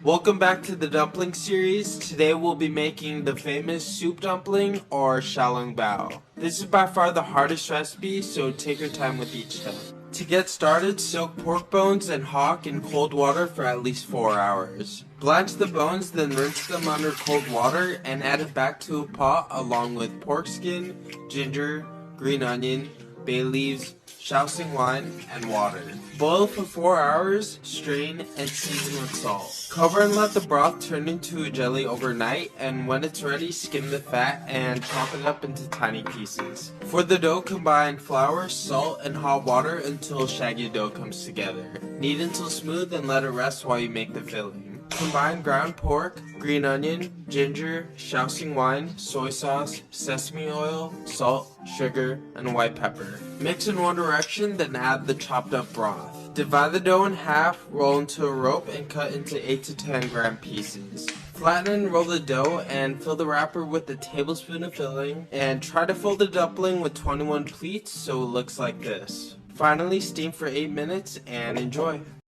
Welcome back to the dumpling series. Today we'll be making the famous soup dumpling or xiaolong bao. This is by far the hardest recipe, so take your time with each step. To get started, soak pork bones and hock in cold water for at least 4 hours. Blanch the bones, then rinse them under cold water and add it back to a pot along with pork skin, ginger, green onion, bay leaves, Shaoxing wine, and water. Boil for 4 hours, strain, and season with salt. Cover and let the broth turn into a jelly overnight, and when it's ready, skim the fat and chop it up into tiny pieces. For the dough, combine flour, salt, and hot water until shaggy dough comes together. Knead until smooth and let it rest while you make the filling. Combine ground pork, green onion, ginger, Shaoxing wine, soy sauce, sesame oil, salt, sugar, and white pepper. Mix in one direction, then add the chopped up broth. Divide the dough in half, roll into a rope, and cut into 8 to 10 gram pieces. Flatten and roll the dough and fill the wrapper with a tablespoon of filling, and try to fill the dumpling with 21 pleats so it looks like this. Finally, steam for 8 minutes and enjoy.